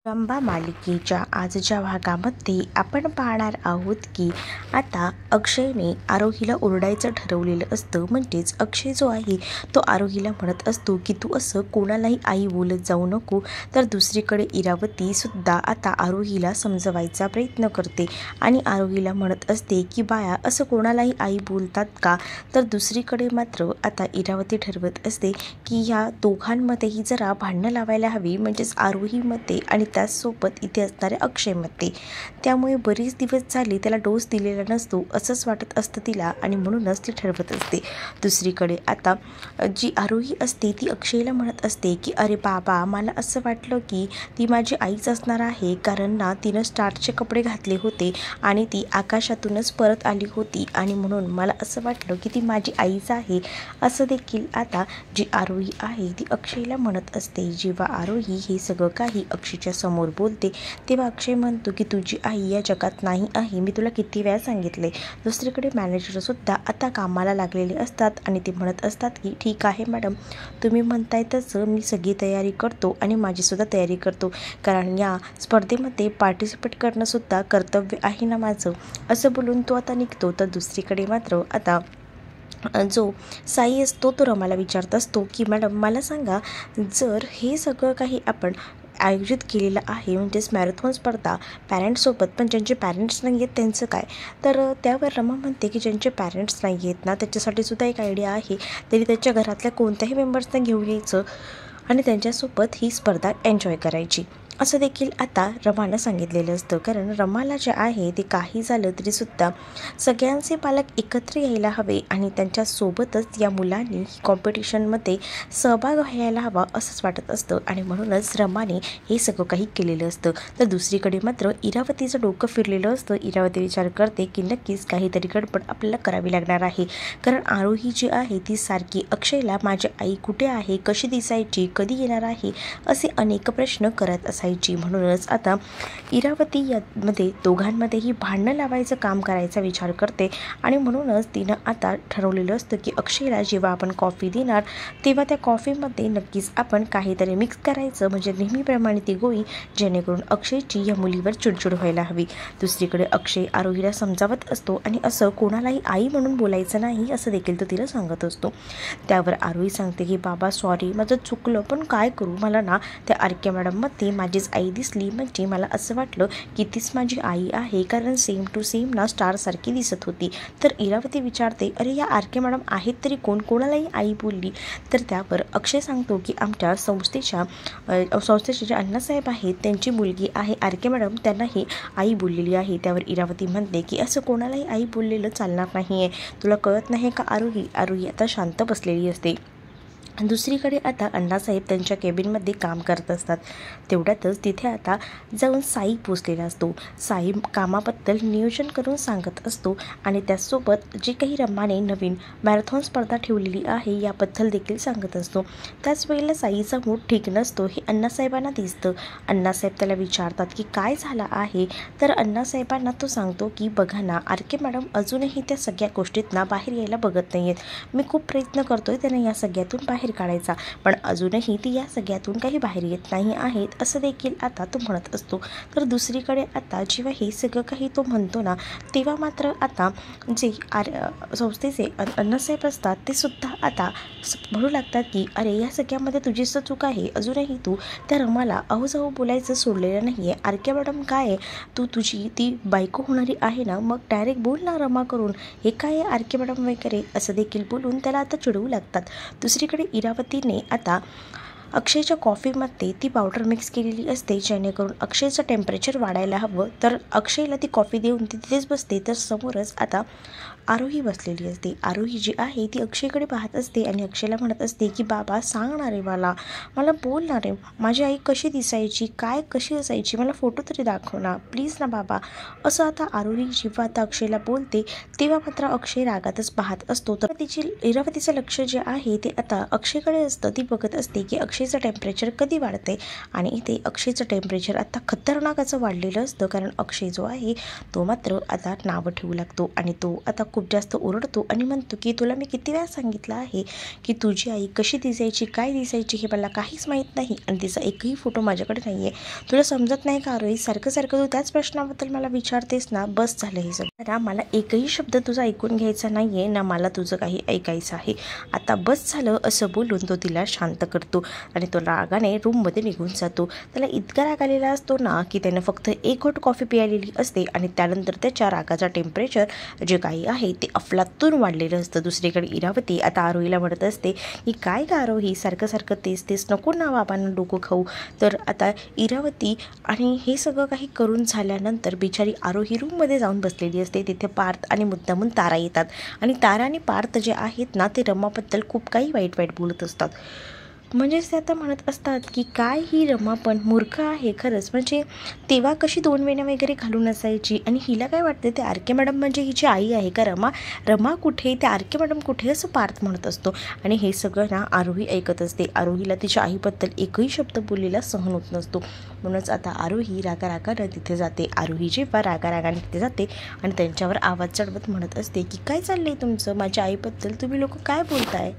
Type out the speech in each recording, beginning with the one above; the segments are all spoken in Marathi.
रंभा मालिकेच्या आजच्या भागामध्ये आपण पाहणार आहोत की आता अक्षयने आरोहीला ओरडायचं ठरवलेलं असतं. म्हणजेच अक्षय जो आहे तो आरोहीला म्हणत असतो की तू असं कोणालाही आई बोलत जाऊ नको. तर दुसरीकडे इरावती सुद्धा आता आरोहीला समजवायचा प्रयत्न करते आणि आरोहीला म्हणत असते की बाया असं कोणालाही आई बोलतात का. तर दुसरीकडे मात्र आता इरावती ठरवत असते की ह्या दोघांमध्येही जरा भांडणं लावायला हवी, म्हणजेच आरोहीमध्ये आणि त्याचसोबत इथे असणाऱ्या अक्षयमध्ये. त्यामुळे बरेच दिवस झाले त्याला डोस दिलेला नसतो असंच वाटत असतं तिला आणि म्हणूनच ती ठरवत असते. दुसरीकडे आता जी आरोही असते ती अक्षयला म्हणत असते की अरे बाबा, मला असं वाटलं की ती माझी आईच असणार आहे, कारण ना तिनं स्टारचे कपडे घातले होते आणि ती आकाशातूनच परत आली होती आणि म्हणून मला असं वाटलं की ती माझी आईच आहे. असं देखील आता जी आरोही आहे ती अक्षयला म्हणत असते. जेव्हा आरोही हे सगळं काही अक्षयच्या समोर बोलते तेव्हा अक्षय म्हणतो की तुझी आई या जगात नाही आहे, मी तुला किती वेळा सांगितले. दुसरीकडे मॅनेजरसुद्धा आता कामाला लागलेले असतात आणि ते म्हणत असतात की ठीक आहे मॅडम, तुम्ही म्हणताय तसं मी सगळी तयारी करतो आणि माझीसुद्धा तयारी करतो, कारण या स्पर्धेमध्ये पार्टिसिपेट करणंसुद्धा कर्तव्य आहे ना माझं. असं बोलून तो आता निघतो. तर दुसरीकडे मात्र आता जो साई असतो तो रमाला विचारत असतो की मॅडम मला सांगा, जर हे सगळं काही आपण आयोजित केलेलं आहे, म्हणजेच मॅरेथॉन स्पर्धा पॅरेंट्ससोबत, पण ज्यांचे पॅरेंट्स नाही आहेत त्यांचं काय. तर त्यावर रमा म्हणते की ज्यांचे पॅरेंट्स नाही आहेत ना त्याच्यासाठी सुद्धा एक आयडिया आहे. तरी त्याच्या घरातल्या कोणत्याही मेंबर्सना घेऊन यायचं आणि त्यांच्यासोबत ही स्पर्धा एन्जॉय करायची, असं देखील आता रमानं सांगितलेलं असतं. कारण रमाला जे आहे ते काही झालं तरीसुद्धा सगळ्यांचे पालक एकत्र यायला हवे आणि त्यांच्यासोबतच या मुलांनी कॉम्पिटिशनमध्ये सहभाग व्हायला हवा असंच वाटत असतं आणि म्हणूनच रमाने हे सगळं काही केलेलं असतं. तर दुसरीकडे मात्र इरावतीचं डोकं फिरलेलं असतं. इरावती विचार करते की नक्कीच काहीतरी गडबड आपल्याला करावी लागणार आहे, कारण आरोही जी आहे ती सारखी अक्षयला माझी आई कुठे आहे, कशी दिसायची, कधी येणार आहे असे अनेक प्रश्न करत असायचे. म्हणूनच आता इरावती यामध्ये दोघांमध्येही भांडणं लावायचं काम करायचा विचार करते आणि म्हणूनच तिनं आता ठरवलेलं असतं की अक्षयला जेव्हा आपण कॉफी देणार तेव्हा त्या कॉफीमध्ये नक्कीच आपण काहीतरी मिक्स करायचं, म्हणजे नेहमीप्रमाणे ती गोळी, जेणेकरून अक्षयची या मुलीवर चिडचिड व्हायला हवी. दुसरीकडे अक्षय आरोहीला समजावत असतो आणि असं कोणालाही आई म्हणून बोलायचं नाही असं देखील तो तिला सांगत असतो. त्यावर आरोही सांगते की बाबा सॉरी, माझं चुकलं, पण काय करू, मला ना त्या आरके मॅडममध्ये माझीच आई दिसली, म्हणजे मला असं वाटलं की तीच माझी आई आहे, कारण सेम टू सेम ना स्टारसारखी दिसत होती. तर इरावती विचारते अरे या आरके मॅडम आहेत तरी कोण, कोणालाही आई बोलली. तर त्यावर अक्षय सांगतो की आमच्या संस्थेचे जे अण्णासाहेब आहेत त्यांची मुलगी आहे आरके मॅडम, त्यांना ही आई बोललेली आहे. त्यावर इरावती म्हणते की असं कोणालाही आई बोललेलं चालणार नाही आहे, तुला कळत नाही का आरोही. आरोही आता शांत बसलेली असते. दुसरीकडे आता अण्णासाहेब त्यांच्या केबिनमध्ये काम करत असतात. तेवढ्यातच तिथे आता जाऊन साई पोचलेला असतो. साई कामाबद्दल नियोजन करून सांगत असतो आणि त्याचसोबत जे काही रमाने नवीन मॅरेथॉन स्पर्धा ठेवलेली आहे याबद्दल देखील सांगत असतो. त्याच वेळेला साईचा मूड ठीक नसतो हे अण्णासाहेबांना दिसतं. अण्णासाहेब त्याला विचारतात की काय झालं आहे. तर अण्णासाहेबांना तो सांगतो की बघा ना, आरके मॅडम अजूनही त्या सगळ्या गोष्टीतना बाहेर यायला बघत नाही आहेत. मी खूप प्रयत्न करतोय त्यांना या सगळ्यातून बाहेर काढायचा, पण अजूनही ती या सगळ्यातून काही बाहेर येत नाही आहेत असं देखील आता तो म्हणत असतो. तर दुसरीकडे आता जेव्हा हे सगळं काही तो म्हणतो ना तेव्हा मात्र आता जे संस्थेचे अण्णासाहेब असतात ते सुद्धा आता म्हणू लागतात की अरे या सगळ्यामध्ये तुझीच तर चूक आहे, अजूनही तू त्या रमाला अहोजाहो बोलायचं सोडलेलं नाही आहे. आरके मॅडम काय आहे, तू तुझी ती बायको होणारी आहे ना, मग डायरेक्ट बोल ना रमा करून, हे काय आहे आरके मॅडम वगैरे असं देखील बोलून त्याला आता चिडवू लागतात. दुसरीकडे इरावतीने आता अक्षयच्या कॉफीमध्ये ती पावडर मिक्स केलेली असते, जेणेकरून अक्षयचं टेम्परेचर वाढायला हवं. तर अक्षयला ती कॉफी देऊन ती तिथेच बसते. तर समोरच आता आरोही बसलेली असते. आरोही जी आहे ती अक्षयकडे पाहत असते आणि अक्षयला म्हणत असते की बाबा सांगणार आहे, मला बोलणार आहे, माझी आई कशी दिसायची, काय कशी असायची, मला फोटो तरी दाखव ना प्लीज ना बाबा. असं आता आरोही जेव्हा आता अक्षयला बोलते तेव्हा मात्र अक्षय रागातच पाहत असतो. तर इरावतीचं लक्ष जे आहे ते आता अक्षयकडे असतं. ती बघत असते की अक्षयचं टेम्परेचर कधी वाढते आणि इथे अक्षयचं टेम्परेचर आता खतरनाक असं वाढलेलं असतं, कारण अक्षय जो आहे तो मात्र आता नावं ठेवू लागतो आणि तो आता खूप जास्त ओरडतो आणि म्हणतो की तुला मी किती वेळा सांगितलं आहे की तुझी आई कशी दिसायची, काय दिसायची हे मला काहीच माहीत नाही आणि तिचा एकही फोटो माझ्याकडे नाही आहे. तुला समजत नाही का आरोही? सारखं सारखं तू त्याच प्रश्नाबद्दल मला विचारतेस ना. बस झालं हे सगळं. मला एकही शब्द तुझा ऐकून घ्यायचा नाही आहे ना, मला तुझं काही ऐकायचं आहे. आता बस झालं असं बोलून तो तिला शांत करतो आणि तो रागाने रूममध्ये निघून जातो. त्याला इतका राग आलेला असतो ना की त्याने फक्त एक घोट कॉफी प्यायलेली असते आणि त्यानंतर त्याच्या रागाचा टेम्परेचर जे काही आहे ते अफलातून वाढलेलं असतं. दुसरीकडे इरावती आता आरोहीला म्हणत असते की काय का आरोही, सारखं सारखं तेच नको ना बाबांना डोकं खाऊ. तर आता इरावती आणि हे सगळं काही करून झाल्यानंतर बिचारी आरोही रूममध्ये जाऊन बसलेली असते. तिथे पार्थ आणि मुद्दामून तारा येतात आणि तारा आणि पार्थ जे आहेत ना ते रमाबद्दल खूप काही वाईट बोलत असतात. म्हणजेच ते आता म्हणत असतात की काय ही रमा पण मूर्ख आहे खरंच. म्हणजे तेव्हा कशी 2 वेण्या वगैरे घालून असायची आणि हिला काय वाटते ते आर के मॅडम म्हणजे हिची आई आहे का? रमा कुठे, ते आर के मॅडम कुठे, असं पार्थ म्हणत असतो. आणि हे सगळं ना आरोही ऐकत असते. आरोहीला तिच्या आईबद्दल एकही शब्द बोललेला सहन होत नसतो. म्हणूनच आता आरोही रागारागानं तिथे जाते. आरोही जेव्हा रागारागाने तिथे जाते आणि त्यांच्यावर आवाज चढवत म्हणत असते की काय चाललंय तुमचं, माझ्या आईबद्दल तुम्ही लोक काय बोलताय.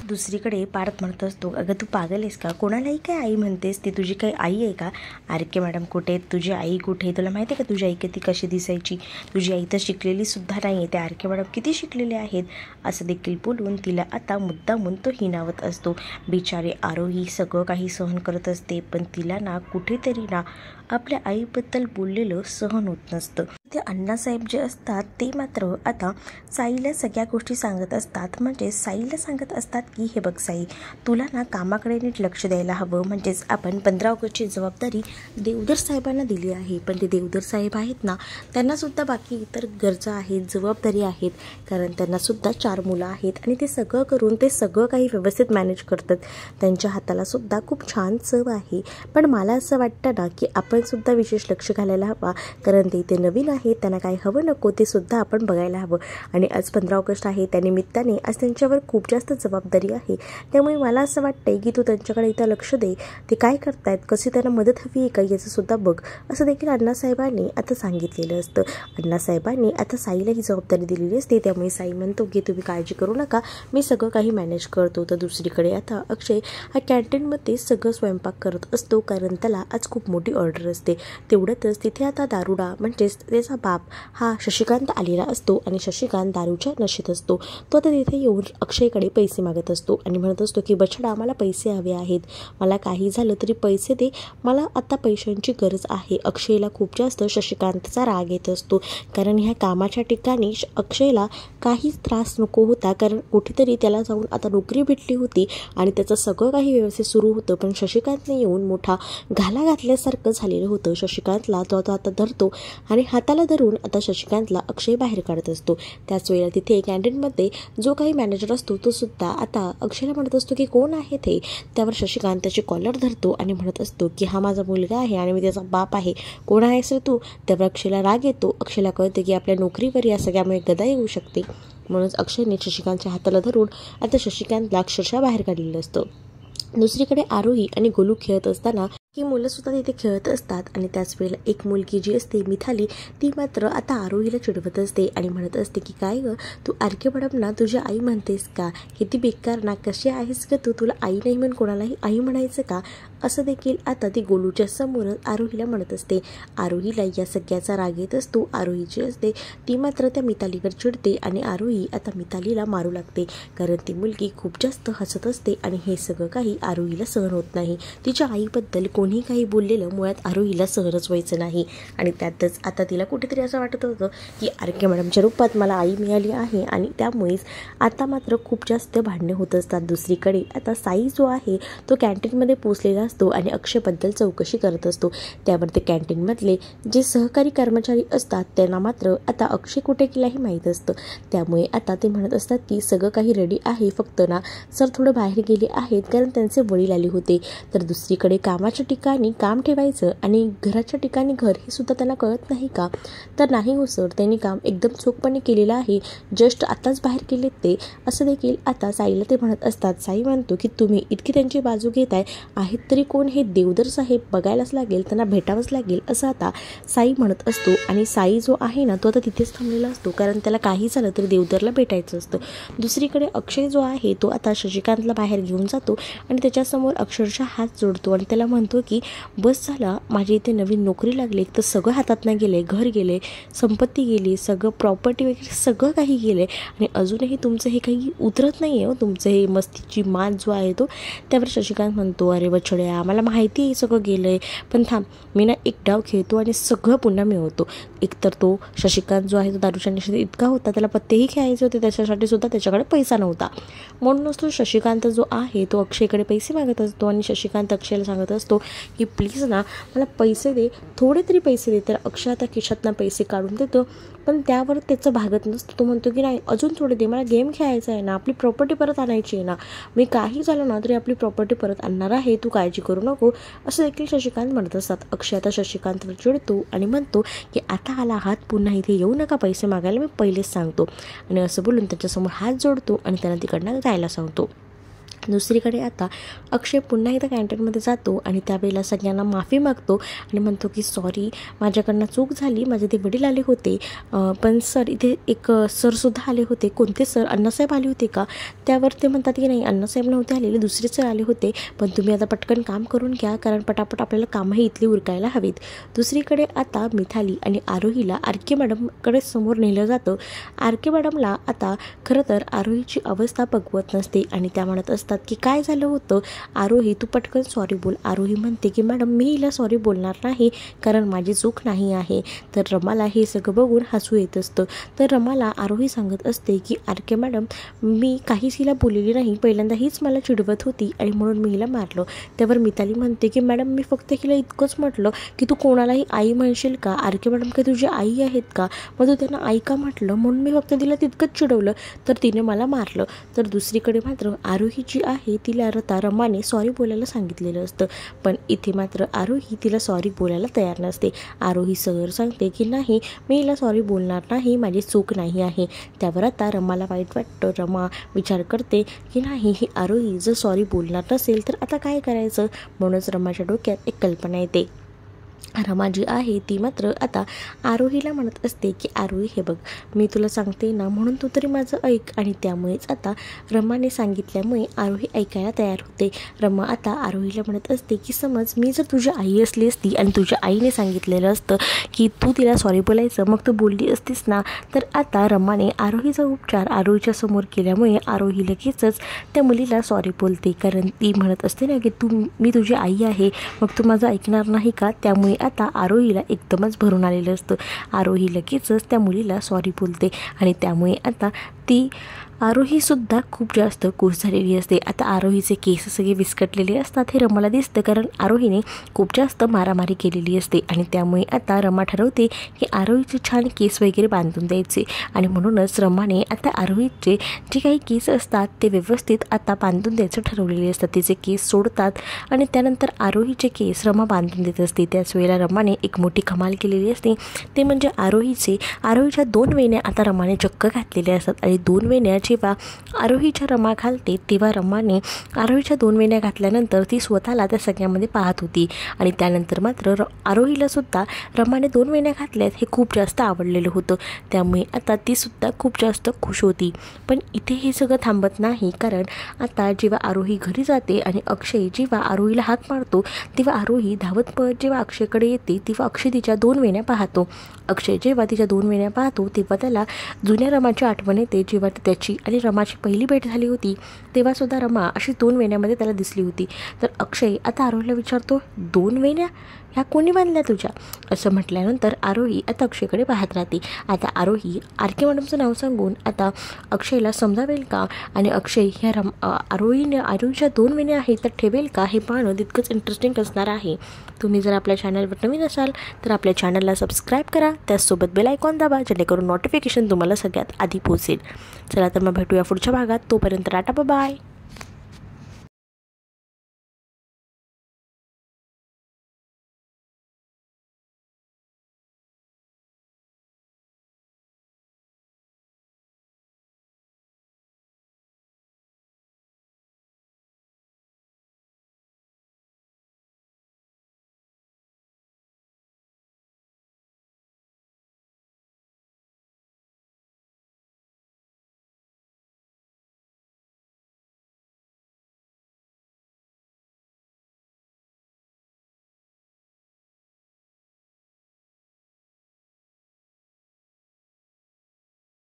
दुसरीकडे पार्थ म्हणत असतो अगं तू पागल आहेस का, कोणालाही काय आई म्हणतेस, ती तुझी काही आई आहे का? आर के मॅडम कुठे, तुझी आई कुठे, तुला माहिती आहे का तुझी आई किती कशी दिसायची, तुझी आई तर शिकलेली सुद्धा नाही आहे, ते आर के मॅडम किती शिकलेले आहेत, असं देखील बोलून तिला आता मुद्दामून तो हिणावत असतो. बिचारे आरोही सगळं काही सहन करत असते पण तिला ना कुठेतरी ना आपल्या आईबद्दल बोललेलं सहन होत नसतं. ते अण्णासाहेब जे असतात ते मात्र आता साईला सगळ्या गोष्टी सांगत असतात. म्हणजे साईला सांगत असतात की हे बघ साई, तुला ना कामाकडे नीट लक्ष द्यायला हवं. म्हणजेच आपण 15 ऑगस्टची जबाबदारी देवधर साहेबांना दिली आहे पण ते देवधर साहेब आहेत ना त्यांनासुद्धा बाकी इतर गरजा आहेत, जबाबदारी आहेत, कारण त्यांनासुद्धा 4 मुलं आहेत आणि ते सगळं करून ते सगळं काही व्यवस्थित मॅनेज करतात. त्यांच्या हाताला सुद्धा खूप छान चव आहे. पण मला असं वाटतं ना की आपण सुद्धा विशेष लक्ष घालायला हवा, कारण ते नवीन आहे, त्यांना काय हवं नको ते सुद्धा आपण बघायला हवं. आणि आज 15 ऑगस्ट आहे, त्यानिमित्ताने आज त्यांच्यावर खूप जास्त जबाबदारी आहे. त्यामुळे मला असं वाटतंय की तू त्यांच्याकडे इथं लक्ष दे, ते काय करतायत, कशी त्यांना मदत हवी आहे का याचं सुद्धा बघ, असं देखील अण्णासाहेबांनी आता सांगितलेलं असतं. अण्णासाहेबांनी आता साईला ही जबाबदारी दिलेली असते. त्यामुळे साई म्हणतो की तुम्ही काळजी करू नका, मी सगळं काही मॅनेज करतो. तर दुसरीकडे आता अक्षय हा कॅन्टीनमध्ये सगळं स्वयंपाक करत असतो, कारण त्याला आज खूप मोठी ऑर्डर असते. तेवढ्यातच तिथे आता दारुडा म्हणजेच त्याचा बाप हा शशिकांत आलेला असतो आणि शशिकांत दारूच्या नशेत असतो. तो आता तिथे येऊन अक्षयकडे पैसे मागत असतो आणि म्हणत असतो की बछडा मला पैसे हवे आहेत, मला काही झालं तरी पैसे दे, मला आता पैशांची गरज आहे. अक्षयला खूप जास्त शशिकांतचा राग येत असतो, कारण ह्या कामाच्या ठिकाणी अक्षयला काहीच त्रास नको होता, कारण कुठेतरी त्याला जाऊन आता नोकरी भेटली होती आणि त्याचं सगळं काही व्यवस्थित सुरू होतं. पण शशिकांतने येऊन मोठा घाला घातल्यासारखं झालेलं होतं. शशिकांतला तो आता धरतो आणि हाताला धरून आता शशिकांतला अक्षय बाहेर काढत असतो. त्याच वेळेला तिथे कॅन्टीनमध्ये जो काही मॅनेजर असतो तो सुद्धा आता अक्षयला म्हणत असतो की कोण आहे ते. त्यावर शशिकांत त्याची कॉलर धरतो आणि म्हणत असतो की हा माझा मुलगा आहे आणि मी त्याचा बाप आहे, कोण आहेस रे तू. त्यावर अक्षयला राग येतो. अक्षयला कळते की आपल्या नोकरीवर या सगळ्यामुळे गदा येऊ शकते. म्हणूनच अक्षयने शशिकांतच्या हाताला धरून आता शशिकांतला अक्षरशः बाहेर काढलेलं असतं. दुसरीकडे आरोही आणि गोलू खेळत असताना ही मुलं सुद्धा तिथे खेळत असतात आणि त्याच वेळेला एक मुलगी जी असते मिथाली, ती मात्र आता आरोहीला चिडवत असते आणि म्हणत असते की काय गं तू आर के मॅडम ना तुझी आई म्हणतेस का, किती बेकार ना, कशी आहेस का तू, तुला आई नाही म्हणून कोणालाही आई म्हणायचं का, असं देखील आता ती गोलूच्या समोर आरोहीला म्हणत असते. आरोहीला या सगळ्याचा राग येत असतो. आरोही जी असते ती मात्र त्या मितालीवर चिडते आणि आरोही आता मितालीला मारू लागते, कारण ती मुलगी खूप जास्त हसत असते आणि हे सगळं काही आरोहीला सहन होत नाही. तिच्या आईबद्दल कोणी काही बोललेलं मुळात आरोहीला सहनच व्हायचं नाही आणि त्यातच आता तिला कुठेतरी असं वाटत होतं की आर के मॅडमच्या रूपात मला आई मिळाली आहे आणि त्यामुळेच आता मात्र खूप जास्त भांडणे होत असतात. दुसरीकडे आता साई जो आहे तो कॅन्टीनमध्ये पोचलेला असतो आणि अक्षयबद्दल चौकशी करत असतो. त्यावर ते कॅन्टीनमधले जे सहकारी कर्मचारी असतात त्यांना मात्र आता अक्षय कुठे गेलाही माहीत असतं. त्यामुळे आता ते म्हणत असतात की सगळं काही रेडी आहे, फक्त ना सर थोडं बाहेर गेले आहेत कारण त्यांचे वडील आले होते. तर दुसरीकडे कामाच्या ठिकाणी काम ठेवायचं आणि घराच्या ठिकाणी घर हे सुद्धा त्यांना कळत नाही का. तर नाही हो सर, त्यांनी काम एकदम चोखपणे केलेलं आहे, जस्ट आताच बाहेर गेलेत ते, असं देखील आता साईला ते म्हणत असतात. साई म्हणतो की तुम्ही इतकी त्यांची बाजू घेताय आहेत तरी तरी कोण हे देवधर साहेब बघायलाच लागेल, त्यांना भेटावंच लागेल असं आता साई म्हणत असतो. आणि साई जो आहे ना तो आता तिथेच थांबलेला असतो, कारण त्याला काही झालं तरी देवधरला भेटायचं असतं. दुसरीकडे अक्षय जो आहे तो आता शशिकांतला बाहेर घेऊन जातो आणि त्याच्यासमोर अक्षरशः हात जोडतो आणि त्याला म्हणतो की बस झाला, माझी इथे नवीन नोकरी लागली तर सगळं हातातनं गेले, घर गेले, संपत्ती गेली, सगळं प्रॉपर्टी वगैरे सगळं काही गेले आणि अजूनही तुमचं हे काही उतरत नाही आहे. तुमचं हे मस्तीची मान जो आहे तो. त्यावर शशिकांत म्हणतो, अरे बछड्या, मला माहिती आहे सगळं गेलं आहे, पण थांब, मी ना एक डाव खेळतो आणि सगळं पुन्हा मिळवतो. एकतर तो शशिकांत जो आहे तो दारूच्या नशेत इतका होता, त्याला पत्तेही खेळायचे होते, त्याच्यासाठी सुद्धा त्याच्याकडे पैसा नव्हता. म्हणूनच तो शशिकांत जो आहे तो अक्षयकडे पैसे मागत असतो आणि शशिकांत अक्षयला सांगत असतो की प्लीज ना मला पैसे दे, थोडे तरी पैसे दे. तर अक्षय आता खिशातनं पैसे काढून देतो, पण त्यावर त्याचं भागत नसतं. तो म्हणतो की नाही, अजून थोडे दे, मला गेम खेळायचा आहे ना, आपली प्रॉपर्टी परत आणायची आहे ना, मी काही झालं ना तरी आपली प्रॉपर्टी परत आणणार आहे, तू काळजी करू नको, असं देखील शशिकांत म्हणत असतात. अक्षय आता शशिकांतवर चिडतो आणि म्हणतो की आता आला आहात, पुन्हा इथे येऊ नका पैसे मागायला, मी पहिलेच सांगतो. आणि असं बोलून त्याच्यासमोर हात जोडतो आणि त्यांना तिकडनं जायला सांगतो. दुसरीकडे आता अक्षय पुन्हा एकदा कॅन्टीनमध्ये जातो आणि त्यावेळेला सगळ्यांना माफी मागतो आणि म्हणतो की सॉरी, माझ्याकडनं चूक झाली, माझे ते वडील आले होते, पण सर इथे एक सरसुद्धा आले होते. कोणते सर? अण्णासाहेब आले होते का? त्यावर ते म्हणतात की नाही, अण्णासाहेब नव्हते आलेले, दुसरे सर आले होते, पण तुम्ही आता पटकन काम करून घ्या, कारण पटापट आपल्याला कामही इथली उरकायला हवीत. दुसरीकडे आता मिथाली आणि आरोहीला आरके मॅडमकडे समोर नेलं जातं. आरके मॅडमला आता खरं तर आरोहीची अवस्था बघवत नसते आणि त्या म्हणत असतात की काय झालं होतं आरोही, तू पटकन सॉरी बोल. आरोही म्हणते की मॅडम, मी हिला सॉरी बोलणार नाही, कारण माझी चूक नाही आहे. तर रमाला हे सगळं बघून हसू येत असतं. तर रमाला आरोही सांगत असते की आरके मॅडम, मी काहीच हिला बोललेली नाही, पहिल्यांदा हीच मला चिडवत होती आणि म्हणून मी हिला मारलं. त्यावर मिताली म्हणते की मॅडम, मी फक्त हिला इतकंच म्हटलं की तू कोणालाही आई म्हणशील का? आरके मॅडम काही तुझी आई आहेत का? मग तू त्यांना आई का म्हटलं? म्हणून मी फक्त तिला तितकंच चिडवलं, तर तिने मला मारलं. तर दुसरीकडे मात्र आरोही जी आहे तिला रमाने सॉरी बोलायला सांगितलेलं असतं, पण इथे मात्र आरोही तिला सॉरी बोलायला तयार नसते. आरोही सरळ सांगते की नाही, मी हिला सॉरी बोलणार नाही, माझी चूक नाही आहे. त्यावर आता रमाला वाईट वाटतं. रमा विचार करते की नाही, ही आरोही जर सॉरी बोलणार नसेल तर आता काय करायचं. म्हणूनच रमाच्या डोक्यात एक कल्पना येते. रमा जी आहे ती मात्र आता आरोहीला म्हणत असते की आरोही, हे बघ, मी तुला सांगते ना, म्हणून तू तरी माझं ऐक. आणि त्यामुळेच आता रमाने सांगितल्यामुळे आरोही ऐकायला तयार होते. रमा आता आरोहीला म्हणत असते की समज मी जर तुझी आई असली असती आणि तुझ्या आईने सांगितलेलं असतं की तू तिला सॉरी बोलायचं, मग तू बोलली असतीस ना. तर आता रमाने आरोहीचा उपचार आरोहीच्या समोर केल्यामुळे आरोही लगेचच त्या मुलीला सॉरी बोलते, कारण ती म्हणत असते ना की मी तुझी आई आहे, मग तू माझं ऐकणार नाही का. त्यामुळे आता आरोहीला एकदमच भरून आलेलं असतं. आरोही लगेचच त्या मुलीला सॉरी बोलते आणि त्यामुळे आता ती आरोहीसुद्धा खूप जास्त खुश झालेली असते. आता आरोहीचे केस सगळे विस्कटलेले असतात हे रमाला दिसतं, कारण आरोहीने खूप जास्त मारामारी केलेली असते आणि त्यामुळे आता रमा ठरवते की आरोहीचे छान केस वगैरे बांधून द्यायचे. आणि म्हणूनच रमाने आता आरोहीचे जे काही केस असतात ते व्यवस्थित आता बांधून द्यायचं ठरवलेले असतात. तिचे केस सोडतात आणि त्यानंतर आरोहीचे केस रमा बांधून देत असते. त्याच वेळेला रमाने एक मोठी कमाल केलेली असते, ते म्हणजे आरोहीच्या 2 वेण्या आता रमाने चक्क घातलेल्या असतात. आणि 2 वेण्या जेव्हा आरोहीच्या रमा घालते तेव्हा रमाने आरोहीच्या 2 वेण्या घातल्यानंतर ती स्वतःला त्या सगळ्यामध्ये पाहत होती. आणि त्यानंतर मात्र आरोहीला सुद्धा रमाने 2 वेण्या घातल्यात हे खूप जास्त आवडलेलं होतं. त्यामुळे आता ती सुद्धा खूप जास्त खुश होती. पण इथे हे सगळं थांबत नाही, कारण आता जेव्हा आरोही घरी जाते आणि अक्षय जेव्हा आरोहीला हाक मारतो तेव्हा आरोही धावत पळत जेव्हा अक्षयकडे येते तेव्हा अक्षय तिच्या 2 वेण्या पाहतो. अक्षय जेव्हा तिच्या 2 वेण्या पाहतो तेव्हा त्याला जुन्या रमाची आठवण येते, जेव्हा त्याची आणि रमाची पहिली भेट झाली होती तेव्हासुद्धा रमा अशी 2 वेण्यामध्ये त्याला दिसली होती. तर अक्षय आता आरोहीला विचारतो, 2 वेण्या ह्या कोणी बांधल्या तुझ्या? असं म्हटल्यानंतर आरोही आता अक्षयकडे पाहत राहते. आता आरोही आरके मॅडमचं नाव सांगून आता अक्षयला समजावेल का आणि अक्षय ह्या आरोहीच्या 2 वेण्या आहेत तर ठेवेल का, हे पाहणं तितकंच इंटरेस्टिंग असणार आहे. तुम्ही जर आपल्या चॅनलवर नवीन असाल तर आपल्या चॅनलला सबस्क्राईब करा, त्याचसोबत बेल आयकॉन दाबा, जेणेकरून नोटिफिकेशन तुम्हाला सगळ्यात आधी पोहोचेल. चला तर मग भेटूया पुढच्या भागात. तोपर्यंत टाटा, बाय.